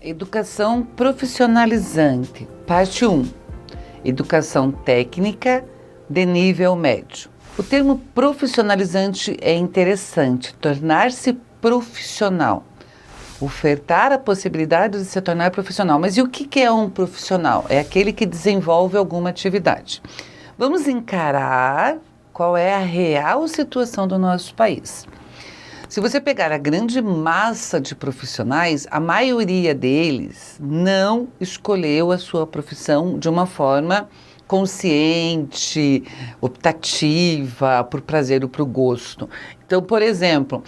Educação profissionalizante, parte 1. Educação técnica de nível médio. O termo profissionalizante é interessante, tornar-se profissional, ofertar a possibilidade de se tornar profissional. Mas e o que é um profissional? É aquele que desenvolve alguma atividade. Vamos encarar qual é a real situação do nosso país. Se você pegar a grande massa de profissionais, a maioria deles não escolheu a sua profissão de uma forma consciente, optativa, por prazer ou por gosto. Então, por exemplo,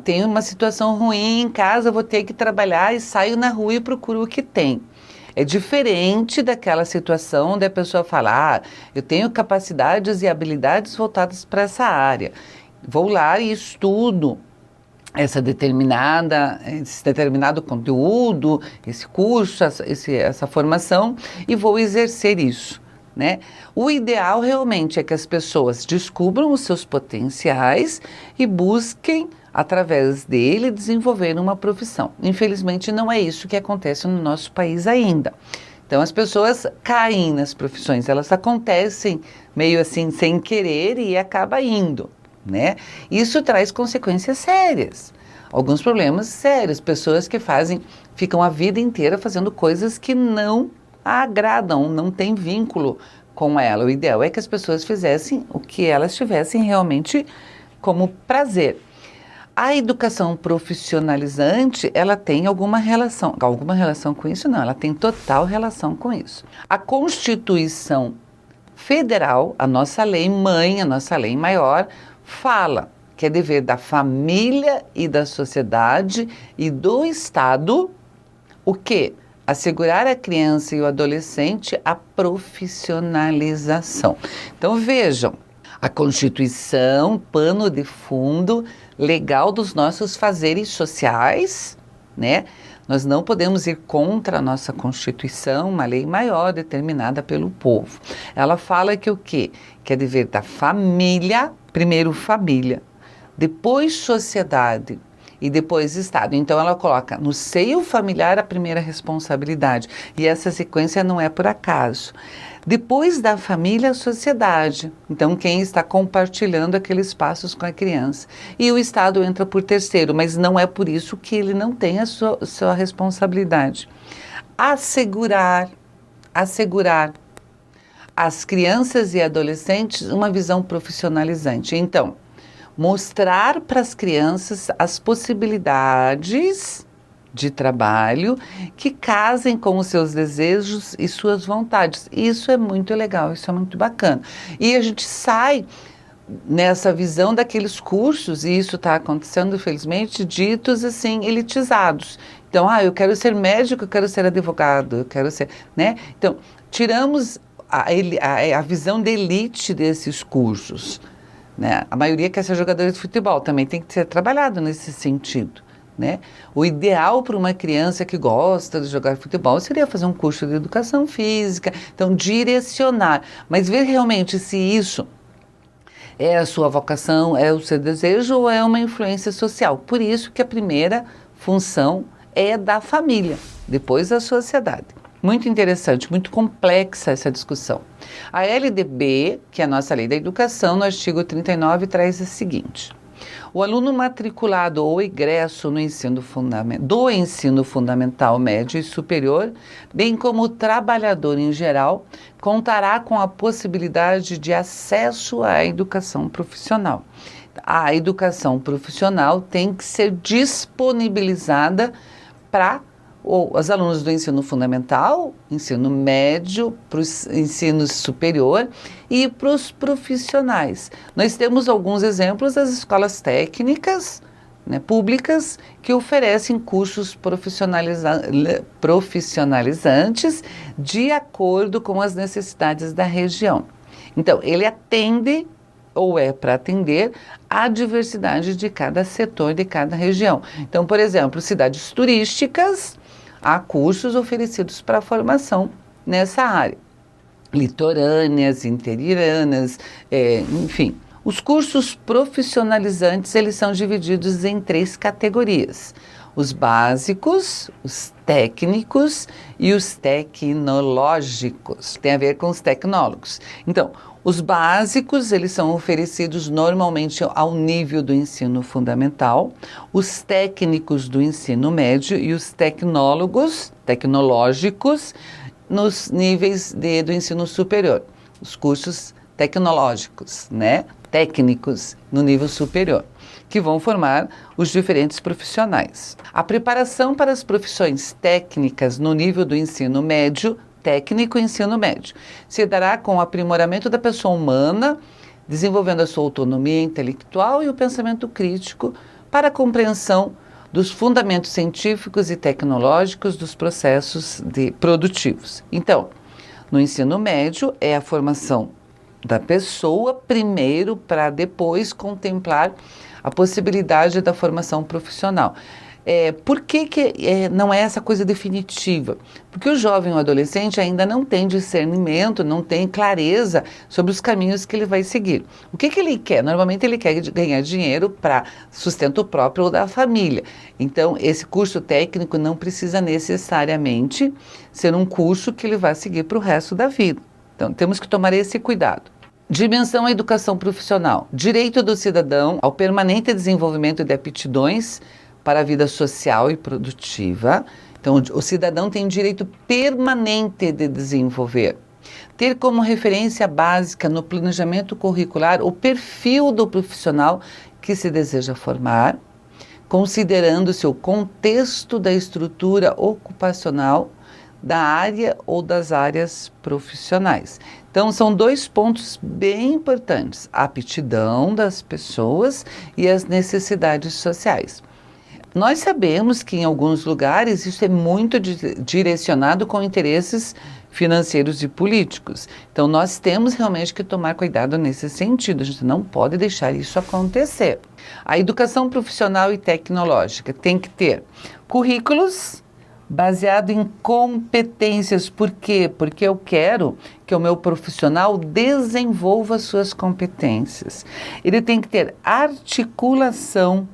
tem uma situação ruim em casa, vou ter que trabalhar e saio na rua e procuro o que tem. É diferente daquela situação onde a pessoa fala, eu tenho capacidades e habilidades voltadas para essa área. Vou lá e estudo esse determinado conteúdo, esse curso, essa formação e vou exercer isso, né? O ideal realmente é que as pessoas descubram os seus potenciais e busquem, através dele, desenvolver uma profissão. Infelizmente, não é isso que acontece no nosso país ainda. Então, as pessoas caem nas profissões, elas acontecem meio assim, sem querer e acaba indo, né? Isso traz consequências sérias, alguns problemas sérios, pessoas que ficam a vida inteira fazendo coisas que não a agradam, não tem vínculo com ela. O ideal é que as pessoas fizessem o que elas tivessem realmente como prazer. A educação profissionalizante, ela tem alguma relação com isso? Não, ela tem total relação com isso. A Constituição Federal, a nossa lei mãe, a nossa lei maior, fala que é dever da família e da sociedade e do Estado o quê? Assegurar à criança e ao adolescente a profissionalização. Então vejam, a Constituição, pano de fundo legal dos nossos fazeres sociais, né? Nós não podemos ir contra a nossa Constituição, uma lei maior determinada pelo povo. Ela fala que o quê? Que é dever da família, primeiro família, depois sociedade e depois Estado. Então ela coloca no seio familiar a primeira responsabilidade. E essa sequência não é por acaso. Depois da família, a sociedade. Então quem está compartilhando aqueles espaços com a criança. E o Estado entra por terceiro, mas não é por isso que ele não tem a sua responsabilidade. Assegurar às crianças e adolescentes uma visão profissionalizante. Então, mostrar para as crianças as possibilidades de trabalho que casem com os seus desejos e suas vontades. Isso é muito legal, isso é muito bacana. E a gente sai nessa visão daqueles cursos, e isso está acontecendo, infelizmente, ditos assim, elitizados. Então, eu quero ser médico, eu quero ser advogado, eu quero ser, né? Então, tiramos a visão de elite desses cursos, né? A maioria quer ser jogador de futebol, também tem que ser trabalhado nesse sentido, né? O ideal para uma criança que gosta de jogar futebol seria fazer um curso de educação física, então direcionar, mas ver realmente se isso é a sua vocação, é o seu desejo ou é uma influência social. Por isso que a primeira função é da família, depois da sociedade. Muito interessante, muito complexa essa discussão. A LDB, que é a nossa Lei da Educação, no artigo 39, traz o seguinte: o aluno matriculado ou egresso no do ensino fundamental, médio e superior, bem como o trabalhador em geral, contará com a possibilidade de acesso à educação profissional. A educação profissional tem que ser disponibilizada para os alunos do ensino fundamental, ensino médio, para o ensino superior e para os profissionais. Nós temos alguns exemplos das escolas técnicas, né, públicas que oferecem cursos profissionalizantes de acordo com as necessidades da região. Então, ele atende ou é para atender a diversidade de cada setor, de cada região. Então, por exemplo, cidades turísticas, há cursos oferecidos para formação nessa área. Litorâneas, interioranas, enfim. Os cursos profissionalizantes, eles são divididos em 3 categorias. os básicos, os técnicos e os tecnológicos. Tem a ver com os tecnólogos. Então, os básicos, eles são oferecidos normalmente ao nível do ensino fundamental, os técnicos do ensino médio e os tecnológicos, nos níveis do ensino superior, os cursos tecnológicos, né? Técnicos no nível superior, que vão formar os diferentes profissionais. A preparação para as profissões técnicas no nível do ensino médio, técnico e ensino médio, se dará com o aprimoramento da pessoa humana, desenvolvendo a sua autonomia intelectual e o pensamento crítico para a compreensão dos fundamentos científicos e tecnológicos dos processos produtivos. Então, no ensino médio é a formação da pessoa primeiro para depois contemplar a possibilidade da formação profissional. Por que não é essa coisa definitiva? Porque o jovem ou adolescente ainda não tem discernimento, não tem clareza sobre os caminhos que ele vai seguir. O que ele quer? Normalmente ele quer ganhar dinheiro para sustento próprio ou da família. Então, esse curso técnico não precisa necessariamente ser um curso que ele vai seguir para o resto da vida. Então, temos que tomar esse cuidado. Dimensão à educação profissional. Direito do cidadão ao permanente desenvolvimento de aptidões para a vida social e produtiva. Então, o cidadão tem direito permanente de desenvolver. Ter como referência básica no planejamento curricular o perfil do profissional que se deseja formar, considerando-se o contexto da estrutura ocupacional da área ou das áreas profissionais. Então, são dois pontos bem importantes: a aptidão das pessoas e as necessidades sociais. Nós sabemos que em alguns lugares isso é muito direcionado com interesses financeiros e políticos. Então, nós temos realmente que tomar cuidado nesse sentido. A gente não pode deixar isso acontecer. A educação profissional e tecnológica tem que ter currículos baseado em competências. Por quê? Porque eu quero que o meu profissional desenvolva suas competências. Ele tem que ter articulação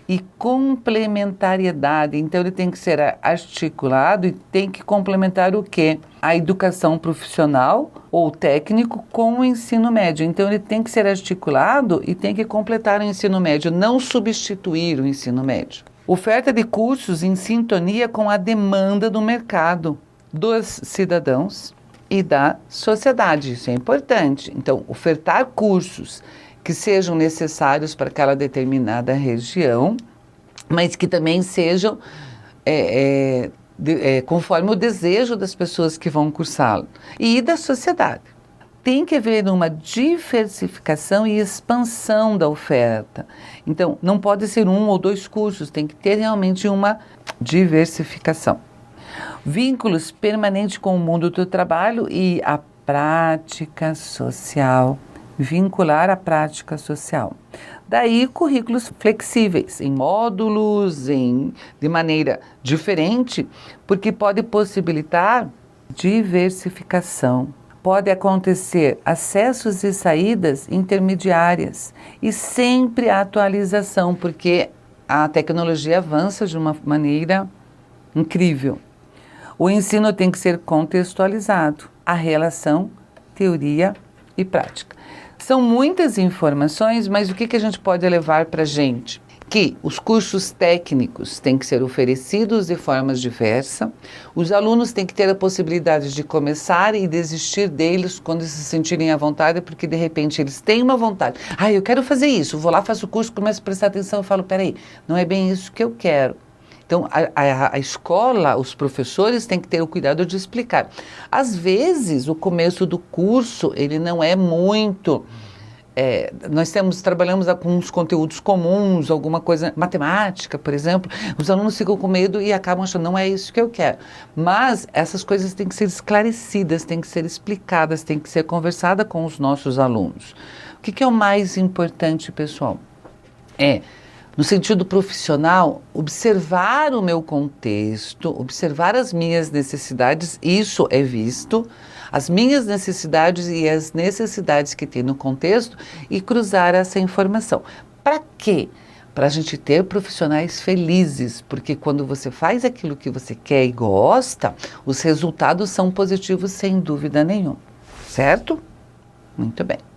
e complementariedade. Então, ele tem que ser articulado e tem que complementar o quê? A educação profissional ou técnico com o ensino médio. Então, ele tem que ser articulado e tem que completar o ensino médio, não substituir o ensino médio. Oferta de cursos em sintonia com a demanda do mercado, dos cidadãos e da sociedade. Isso é importante. Então, ofertar cursos que sejam necessários para aquela determinada região, mas que também sejam conforme o desejo das pessoas que vão cursá-lo e da sociedade. Tem que haver uma diversificação e expansão da oferta. Então, não pode ser um ou dois cursos, tem que ter realmente uma diversificação. Vínculos permanentes com o mundo do trabalho e a prática social. Vincular a prática social. Daí, currículos flexíveis, em módulos, de maneira diferente, porque pode possibilitar diversificação. Pode acontecer acessos e saídas intermediárias e sempre a atualização, porque a tecnologia avança de uma maneira incrível. O ensino tem que ser contextualizado, a relação, teoria e prática. São muitas informações, mas o que a gente pode levar para a gente? Que os cursos técnicos têm que ser oferecidos de formas diversas, os alunos têm que ter a possibilidade de começar e desistir deles quando se sentirem à vontade, porque de repente eles têm uma vontade. Eu quero fazer isso, vou lá, faço o curso, começo a prestar atenção e falo, peraí, não é bem isso que eu quero. Então, a escola, os professores têm que ter o cuidado de explicar. Às vezes, o começo do curso, ele não é muito... nós trabalhamos com uns conteúdos comuns, alguma coisa, matemática, por exemplo, os alunos ficam com medo e acabam achando, não é isso que eu quero. Mas essas coisas têm que ser esclarecidas, têm que ser explicadas, têm que ser conversadas com os nossos alunos. O que é o mais importante, pessoal? No sentido profissional, observar o meu contexto, observar as minhas necessidades, isso é visto, as minhas necessidades e as necessidades que tem no contexto e cruzar essa informação. Para quê? para a gente ter profissionais felizes, porque quando você faz aquilo que você quer e gosta, os resultados são positivos sem dúvida nenhuma, certo? Muito bem.